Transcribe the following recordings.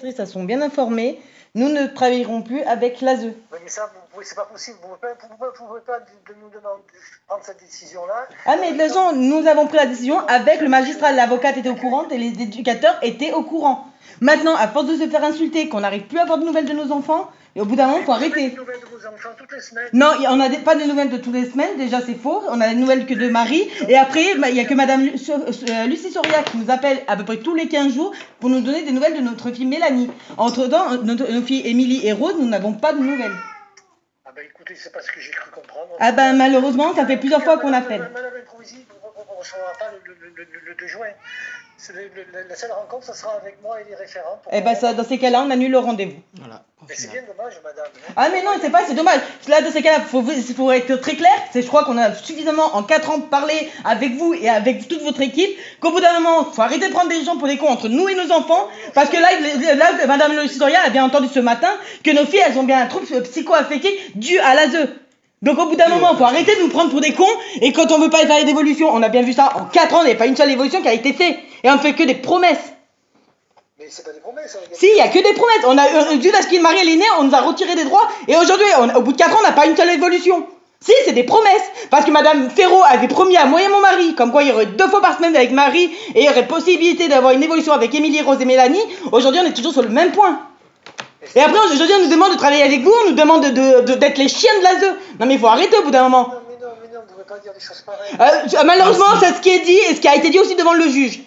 éducatrices, elles sont bien informées. Nous ne travaillerons plus avec l'ASE. Oui, mais ça, c'est pas possible. Vous ne pouvez pas nous demander de prendre cette décision-là. Ah, mais de toute façon, nous avons pris la décision avec le magistrat, l'avocate était au courant et les éducateurs étaient au courant. Maintenant, à force de se faire insulter, qu'on n'arrive plus à avoir de nouvelles de nos enfants, et au bout d'un moment, il faut arrêter. Des nouvelles de vos enfants toutes les semaines. Non, on n'a pas de nouvelles de toutes les semaines, déjà c'est faux. On a des nouvelles que de Marie. Et après, il n'y a que madame Lucie Soria qui nous appelle à peu près tous les 15 jours pour nous donner des nouvelles de notre fille Mélanie. Entre-temps, nos filles Émilie et Rose, nous n'avons pas de nouvelles. Ah ben écoutez, c'est pas ce que j'ai cru comprendre. Ah ben malheureusement, ça fait plusieurs fois qu'on appelle. Madame Improvisi, on ne recevra pas le 2 juin. La seule rencontre, ça sera avec moi et les référents. Eh ben ça, dans ces cas-là, on annule le rendez-vous. Voilà. Mais c'est bien dommage, madame. Ah mais non, c'est dommage. Là, dans ces cas-là, faut être très clair. Je crois qu'on a suffisamment, en 4 ans, parlé avec vous et avec toute votre équipe, qu'au bout d'un moment, faut arrêter de prendre des gens pour des cons entre nous et nos enfants. Parce que là madame Lucie Soria a bien entendu ce matin que nos filles, elles ont bien un trouble psycho-affectif dû à l'ASE. Donc au bout d'un moment, il faut arrêter de nous prendre pour des cons. Et quand on veut pas faire d'évolution, on a bien vu ça, en 4 ans, il n'y a pas une seule évolution qui a été faite. Et on ne fait que des promesses. Mais c'est pas des promesses. Si, il n'y a que des promesses. On a vu ce qu'il Marie elle est née, on nous a retiré des droits. Et aujourd'hui, au bout de 4 ans, on n'a pas une seule évolution. Si, c'est des promesses. Parce que madame Ferraud avait promis à moi et mon mari, comme quoi il y aurait 2 fois par semaine avec Marie, et il y aurait possibilité d'avoir une évolution avec Émilie, Rose et Mélanie. Aujourd'hui, on est toujours sur le même point. Et après, aujourd'hui, on nous demande de travailler avec vous, on nous demande d'être les chiens de l'ASE. Non, mais il faut arrêter au bout d'un moment. Mais non, vous ne pouvez pas dire des choses pareilles. Malheureusement, c'est ce qui est dit et ce qui a été dit aussi devant le juge.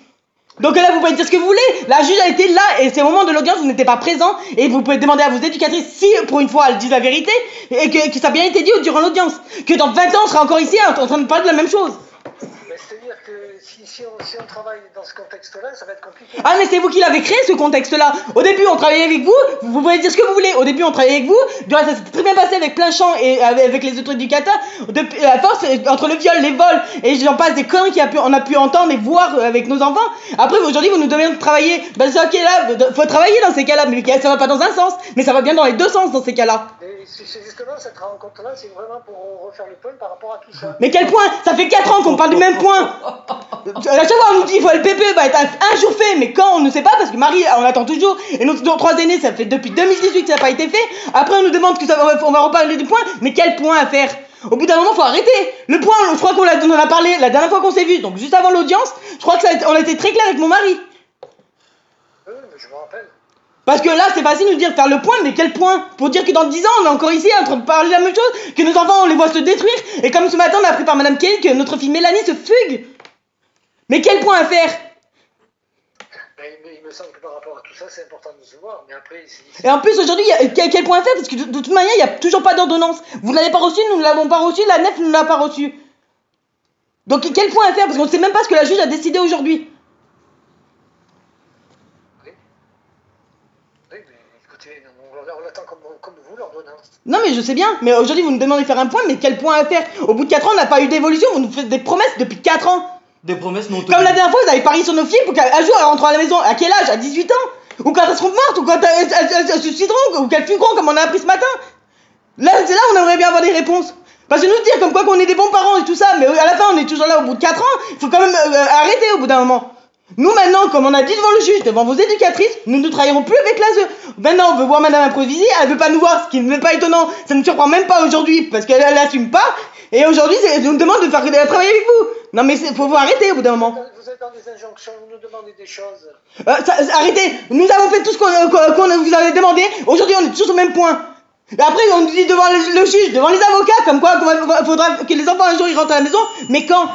Donc là, vous pouvez dire ce que vous voulez. La juge a été là et c'est au moment de l'audience, vous n'étiez pas présent. Et vous pouvez demander à vos éducatrices si, pour une fois, elles disent la vérité et que ça a bien été dit durant l'audience. Que dans 20 ans, on sera encore ici en train de parler de la même chose. C'est-à-dire que si on travaille dans ce contexte-là, ça va être compliqué. Ah, mais c'est vous qui l'avez créé, ce contexte-là. Au début, on travaillait avec vous, vous pouvez dire ce que vous voulez. Au début, on travaillait avec vous, ça s'est très bien passé avec plein champ et avec les autres éducateurs. À force, entre le viol, les vols, et j'en passe des conneries qu'on a pu entendre et voir avec nos enfants. Après, aujourd'hui, vous nous demandez de travailler. Ben, c'est ok, là, faut travailler dans ces cas-là, mais ça va pas dans un sens, mais ça va bien dans les deux sens dans ces cas-là. C'est justement cette rencontre-là, c'est vraiment pour refaire le point par rapport à tout ça. Mais quel point? Ça fait 4 ans qu'on parle du même point. À chaque fois on nous dit il faut le PP va être un jour fait, mais quand on ne sait pas parce que Marie on attend toujours et nos 3 aînés ça fait depuis 2018 que ça n'a pas été fait. Après on nous demande que on va reparler du point, mais quel point à faire? Au bout d'un moment faut arrêter. Le point, je crois qu'on en a parlé la dernière fois qu'on s'est vu, donc juste avant l'audience, je crois que on a été très clair avec mon mari. Oui, mais je me rappelle. Parce que là, c'est facile de nous dire faire le point, mais quel point? Pour dire que dans 10 ans, on est encore ici en train de parler de la même chose, que nos enfants, on les voit se détruire, et comme ce matin, on a appris par Madame Kelly que notre fille Mélanie se fugue. Mais quel point à faire? Mais il me semble que par rapport à tout ça, c'est important de se voir, mais après... Et en plus, aujourd'hui, quel point à faire? Parce que de toute manière, il n'y a toujours pas d'ordonnance. Vous ne l'avez pas reçu, nous ne l'avons pas reçu, la NEF ne l'a pas reçu. Donc quel point à faire? Parce qu'on ne sait même pas ce que la juge a décidé aujourd'hui. On attend comme vous l'ordonnance. Non mais je sais bien, mais aujourd'hui vous nous demandez de faire un point, mais quel point à faire? Au bout de 4 ans on n'a pas eu d'évolution, vous nous faites des promesses depuis 4 ans. Des promesses non tenues. Comme la dernière fois vous avez parié sur nos filles pour qu'un jour elles rentrent à la maison, à quel âge? À 18 ans? Ou quand elles seront mortes, ou quand elles se suicideront, ou qu'elles fugeront comme on a appris ce matin. Là c'est là où on aimerait bien avoir des réponses. Parce que nous dire comme quoi qu'on est des bons parents et tout ça, mais à la fin on est toujours là au bout de 4 ans, il faut quand même arrêter au bout d'un moment. Nous maintenant, comme on a dit devant le juge, devant vos éducatrices, nous ne travaillerons plus avec l'ASE. Maintenant, on veut voir Madame Improvisi, elle veut pas nous voir, ce qui n'est pas étonnant. Ça ne surprend même pas aujourd'hui, parce qu'elle n'assume pas. Et aujourd'hui, elle nous demande de travailler avec vous. Non mais faut vous arrêter au bout d'un moment. Vous êtes dans des injonctions, vous nous demandez des choses. Arrêtez, nous avons fait tout ce qu'on vous avait demandé. Aujourd'hui, on est toujours au même point. Et après, on nous dit devant le juge, devant les avocats, comme quoi il faudra que les enfants un jour ils rentrent à la maison. Mais quand?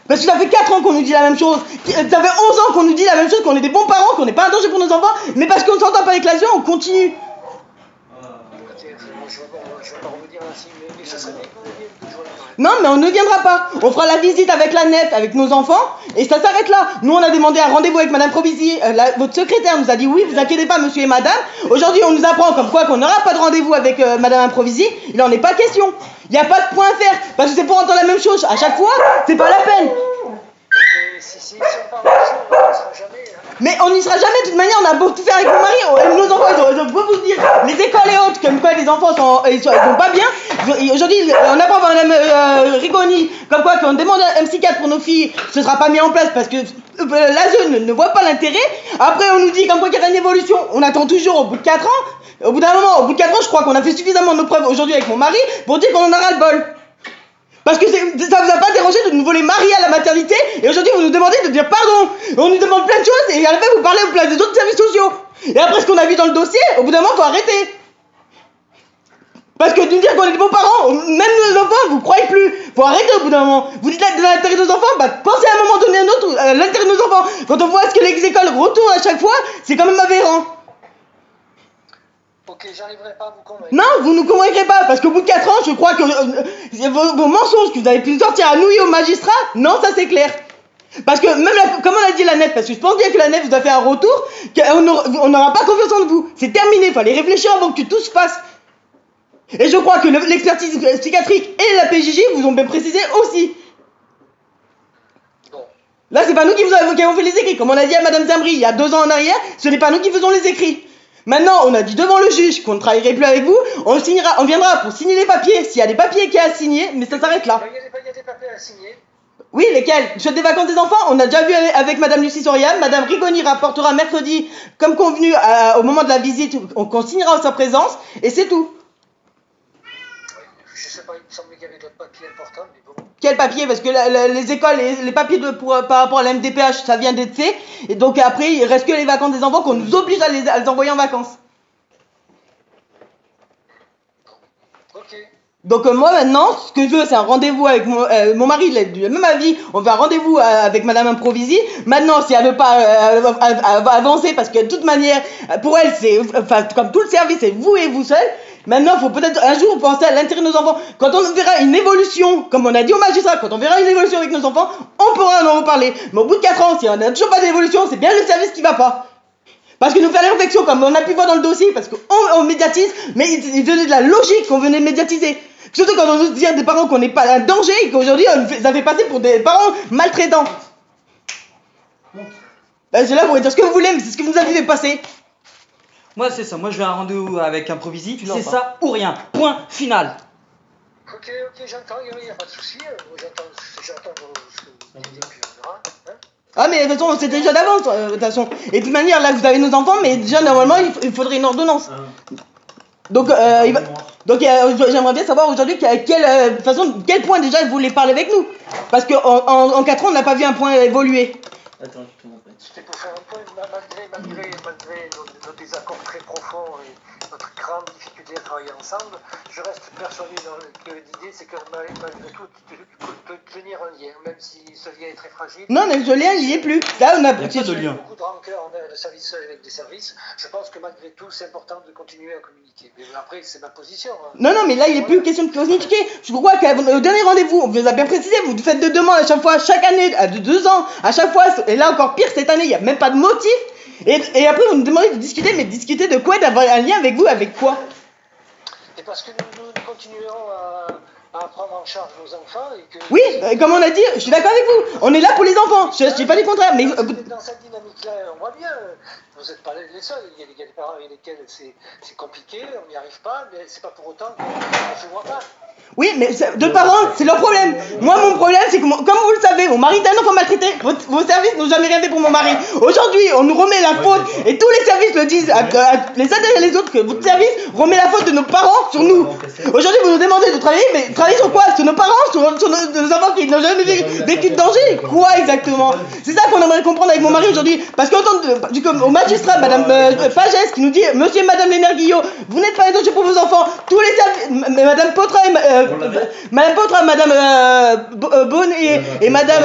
Parce que ça fait 4 ans qu'on nous dit la même chose. Ça fait 11 ans qu'on nous dit la même chose, qu'on est des bons parents, qu'on n'est pas un danger pour nos enfants, mais parce qu'on ne s'entend pas avec l'ASE, on continue. Je vais pas revenir ainsi, mais ça serait bien que vous veniez le jour là. Non, mais on ne viendra pas. On fera la visite avec la NEF, avec nos enfants, et ça s'arrête là. Nous, on a demandé un rendez-vous avec Madame Provisi. Votre secrétaire nous a dit oui, vous inquiétez pas, monsieur et madame. Aujourd'hui, on nous apprend comme quoi qu'on n'aura pas de rendez-vous avec Madame Improvisi. Il n'en est pas question. Il n'y a pas de point à faire, parce que c'est pour entendre la même chose à chaque fois, c'est pas la peine. Si on parle de ça, on ne sera jamais. Mais on n'y sera jamais, de toute manière, on a beau tout faire avec mon mari, nos enfants, ils ont beau vous dire, les écoles et autres, comme quoi les enfants ils vont pas bien. Aujourd'hui, on apprend par Madame Rigoni, comme quoi qu'on demande un psychiatre pour nos filles, ce sera pas mis en place parce que l'ASE ne voit pas l'intérêt. Après, on nous dit comme quoi qu'il y a une évolution. On attend toujours au bout de 4 ans. Au bout d'un moment, au bout de 4 ans, je crois qu'on a fait suffisamment de nos preuves aujourd'hui avec mon mari pour dire qu'on en a ras le bol. Parce que ça vous a pas dérangé de nous voler Marie à la maternité et aujourd'hui vous nous demandez de dire pardon. On nous demande plein de choses et à la fin vous parlez au place des autres services sociaux. Et après ce qu'on a vu dans le dossier, au bout d'un moment faut arrêter. Parce que de nous dire qu'on est des bons parents, même nos enfants, vous croyez plus. Faut arrêter au bout d'un moment. Vous dites de l'intérêt de nos enfants, bah pensez à un moment donné à un autre à l'intérêt de nos enfants. Quand on voit ce que les écoles retournent à chaque fois, c'est quand même aberrant. Ok, j'arriverai pas à vous convaincre. Non, vous ne nous convaincrez pas, parce qu'au bout de 4 ans, je crois que vos mensonges que vous avez pu sortir à nous et au magistrat, non, ça c'est clair. Parce que même, comme on a dit la nef, parce que je pense bien que la nef vous a fait un retour, qu'on n'aura pas confiance en vous. C'est terminé, il fallait réfléchir avant que tout se passe. Et je crois que l'expertise psychiatrique et la PJJ vous ont bien précisé aussi. Bon. Là, c'est pas nous qui avons fait les écrits. Comme on a dit à Madame Zambri il y a 2 ans en arrière, ce n'est pas nous qui faisons les écrits. Maintenant, on a dit devant le juge qu'on ne travaillerait plus avec vous, on viendra pour signer les papiers, s'il y a des papiers qu'il y a à signer, mais ça s'arrête là. Il y a des papiers à signer. Oui, lesquels? Chute des vacances des enfants, on a déjà vu avec Madame Lucie Sorian, Madame Rigoni rapportera mercredi, comme convenu au moment de la visite, qu'on signera en sa présence, et c'est tout. Je sais pas, il me semblait qu'il y avait d'autres papiers importants, mais bon. Quel papier? Parce que les écoles, les papiers par rapport à la MDPH, ça vient d'être fait. Et donc après, il reste que les vacances des enfants qu'on nous oblige à les envoyer en vacances. Ok. Donc moi maintenant, ce que je veux, c'est un rendez-vous avec mon mari, il est du même avis. On fait un rendez-vous avec Madame Improvisi. Maintenant, si elle veut pas avancer, parce que de toute manière, pour elle, c'est, enfin, comme tout le service, c'est vous et vous seul. Maintenant, il faut peut-être un jour penser à l'intérêt de nos enfants. Quand on verra une évolution, comme on a dit au magistrat, quand on verra une évolution avec nos enfants, on pourra en reparler. Mais au bout de 4 ans, si on n'a toujours pas d'évolution, c'est bien le service qui va pas. Parce que nous faire les réflexions, comme on a pu voir dans le dossier, parce qu'on médiatise, mais il venait de la logique qu'on venait médiatiser. Surtout quand on nous dit à des parents qu'on n'est pas un danger et qu'aujourd'hui ça fait passer pour des parents maltraitants. Ben, c'est là pour dire ce que vous voulez, mais c'est ce que vous nous avez fait passer. Moi c'est ça, moi je vais à un rendez-vous avec Improvisi, c'est pas. ça ou rien, point final. Ok, j'entends, il n'y a pas de souci. J'entends ce que vous dites, puis on verra. Hein. Ah mais de toute façon c'était déjà d'avance, de toute façon. Et de toute manière là vous avez nos enfants, mais déjà normalement il faudrait une ordonnance. Donc, j'aimerais bien savoir aujourd'hui quel point déjà vous voulez parler avec nous. Parce qu'en 4 ans on n'a pas vu un point évoluer. Attends, je te montre. C'était pour faire un point, malgré nos désaccords très profonds et notre grande difficulté à travailler ensemble, je reste persuadé que l'idée c'est que malgré tout, tenir un lien, même si ce lien est très fragile. Non, mais ce lien il y est plus. Là on a pas de lien. Beaucoup de rancœur envers le service avec des services. Je pense que malgré tout c'est important de continuer à communiquer. Mais après c'est ma position. Hein. Non, mais là il n'est plus question de communiquer. Je crois qu'au dernier rendez-vous, on vous a bien précisé, vous faites de demandes à chaque fois, chaque année, de 2 ans, à chaque fois, et là encore pire cette année, il n'y a même pas de motif. Et après vous nous demandez de discuter, mais discuter de quoi? D'avoir un lien avec vous, avec quoi? Et parce que nous continuerons à prendre en charge nos enfants et que... Oui, comme on a dit, je suis d'accord avec vous. On est là pour les enfants, je dis pas du contraire, mais... Dans cette dynamique-là, on voit bien, vous n'êtes pas les seuls. Il y a des parents avec lesquels c'est compliqué, on n'y arrive pas, mais c'est pas pour autant qu'on ne se voit pas. Oui, mais de parents, c'est leur problème. Moi, mon problème, c'est que, comme vous le savez, mon mari est un enfant maltraité. Vos services n'ont jamais rien fait pour mon mari. Aujourd'hui, on nous remet la faute, et tous les services le disent, les uns derrière les autres, que votre service remet la faute de nos parents sur nous. Aujourd'hui, vous nous demandez de travailler, mais travailler sur quoi? Sur nos parents, sur nos enfants qui n'ont jamais vécu de danger? Quoi exactement? C'est ça qu'on aimerait comprendre avec mon mari aujourd'hui. Parce qu'au magistrat, Madame Pagès, qui nous dit, Monsieur et Madame Lénard-Guillot, vous n'êtes pas un danger pour vos enfants. Tous les services, Madame Potra et Madame Potra, Madame Bonnet et Madame...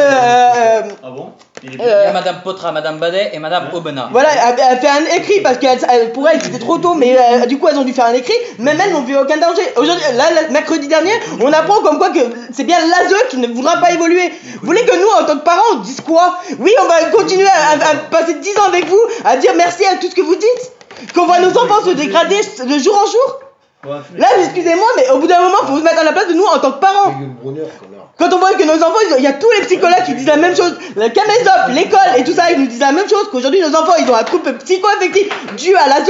Ah bon? Il y a Madame Potra, Madame Badet et Madame Aubenas. Voilà, elle fait un écrit parce que pour elle c'était trop tôt, mais du coup elles ont dû faire un écrit. Même elles n'ont vu aucun danger. Aujourd'hui, là, mercredi dernier, on apprend comme quoi que c'est bien l'ASE qui ne voudra pas évoluer. Vous voulez que nous, en tant que parents, on dise quoi? Oui, on va continuer à passer 10 ans avec vous, à dire merci à tout ce que vous dites, qu'on voit nos enfants se dégrader de jour en jour. Là, excusez-moi, mais au bout d'un moment, il faut se mettre à la place de nous en tant que parents. Quand on voit que nos enfants, il y a tous les psychologues qui disent la même chose, le Camésop, l'école et tout ça, ils nous disent la même chose, qu'aujourd'hui nos enfants, ils ont un trouble psycho-affectif dû à l'ASE.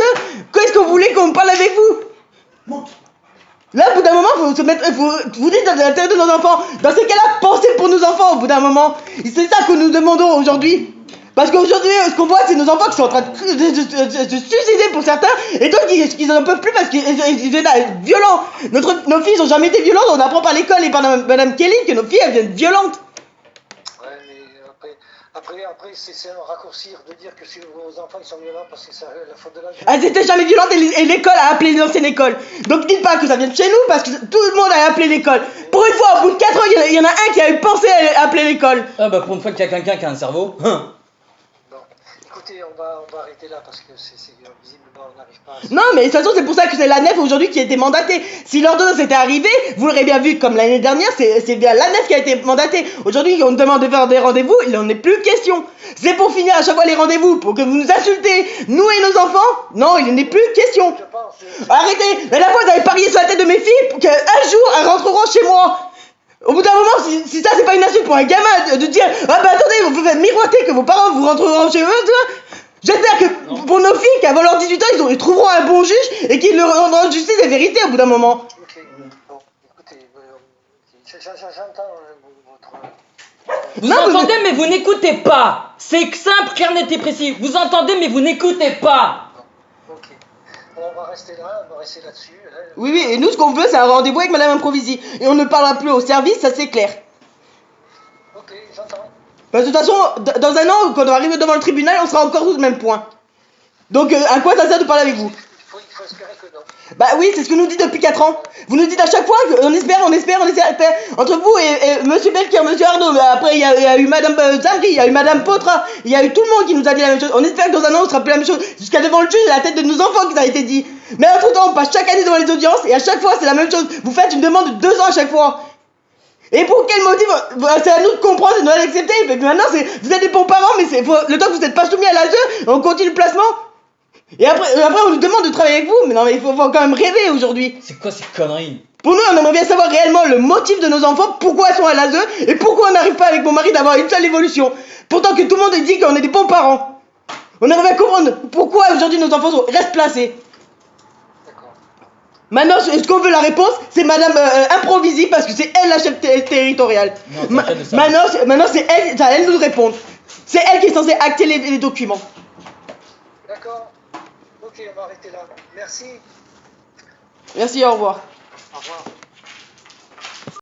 Qu'est-ce que vous voulez qu'on parle avec vous? Là, au bout d'un moment, vous dites de l'intérêt de nos enfants. Dans ces cas-là, pensez pour nos enfants au bout d'un moment. C'est ça que nous demandons aujourd'hui. Parce qu'aujourd'hui, ce qu'on voit, c'est nos enfants qui sont en train de se suicider pour certains, et d'autres qui n'en peuvent plus parce qu'ils deviennent violents. Nos filles n'ont jamais été violentes, on apprend par l'école et par Madame Kelly que nos filles, elles deviennent violentes. Ouais, mais après c'est un raccourcir de dire que si vos enfants ils sont violents parce que c'est la faute de l'âge. Elles n'étaient jamais violentes et l'école a appelé l'ancienne école. Donc dites pas que ça vient de chez nous parce que tout le monde a appelé l'école. Pour une fois, au bout de 4 ans, il y en a un qui a eu pensé à appeler l'école. Ah bah pour une fois qu'il y a quelqu'un qui a un cerveau. Bon, écoutez, on va arrêter là parce que visiblement on n'arrive pas à... Non, mais de toute façon, c'est pour ça que c'est la NEF aujourd'hui qui a été mandatée. Si l'ordonnance était arrivée, vous l'aurez bien vu, comme l'année dernière, c'est bien la NEF qui a été mandatée. Aujourd'hui, on demande de faire des rendez-vous, il n'en est plus question. C'est pour finir à chaque fois les rendez-vous, pour que vous nous insultez, nous et nos enfants. Non, il n'en est plus question. Arrêtez. La dernière fois, vous avez parié sur la tête de mes filles pour qu'un jour, elles rentreront chez moi. Au bout d'un moment, si ça, c'est pas une insulte pour un gamin de dire « Ah bah attendez, vous faites miroiter que vos parents vous rentreront chez eux », j'espère que pour nos filles, qu'avant leurs 18 ans, ils trouveront un bon juge et qu'ils leur rendront justice et vérité au bout d'un moment. Ok, bon, écoutez, j'entends votre... Vous entendez, mais vous n'écoutez pas. C'est simple, clair, net et précis. Vous entendez, mais vous n'écoutez pas. Ok. On va rester là, on va rester là-dessus. Oui, oui, et nous, ce qu'on veut, c'est un rendez-vous avec Madame Improvisi. Et on ne parlera plus au service, ça c'est clair. Ok, j'entends. Parce que de toute façon, dans un an, quand on arrive devant le tribunal, on sera encore au même point. Donc, à quoi ça sert de parler avec vous? Il faut espérer que non. Bah oui, c'est ce que nous dit depuis 4 ans. Vous nous dites à chaque fois qu'on espère. Entre vous et Monsieur Belkier, Monsieur Arnaud, mais après il y a eu Madame Zamri, il y a eu Madame Potra, il y a eu tout le monde qui nous a dit la même chose. On espère que dans un an on sera plus la même chose. Jusqu'à devant le juge et la tête de nos enfants qui ça a été dit. Mais entre temps, on passe chaque année devant les audiences et à chaque fois c'est la même chose. Vous faites une demande de 2 ans à chaque fois. Et pour quel motif? C'est à nous de comprendre et de l'accepter. Et puis maintenant, vous êtes des bons parents, mais le temps que vous n'êtes pas soumis à l'ASE, on continue le placement. Et après, on nous demande de travailler avec vous. Mais non, mais il faut quand même rêver aujourd'hui. C'est quoi ces conneries? Pour nous, on aimerait bien savoir réellement le motif de nos enfants, pourquoi elles sont à l'ASE, et pourquoi on n'arrive pas avec mon mari d'avoir une seule évolution. Pourtant que tout le monde dit qu'on est des bons parents. On aimerait bien comprendre pourquoi aujourd'hui nos enfants restent placés. Maintenant, ce qu'on veut la réponse, c'est Madame Improvisi, parce que c'est elle la chef territoriale. Maintenant, c'est elle nous répondre. C'est elle qui est censée acter les documents. D'accord. Ok, on va arrêter là. Merci. Merci, au revoir. Au revoir.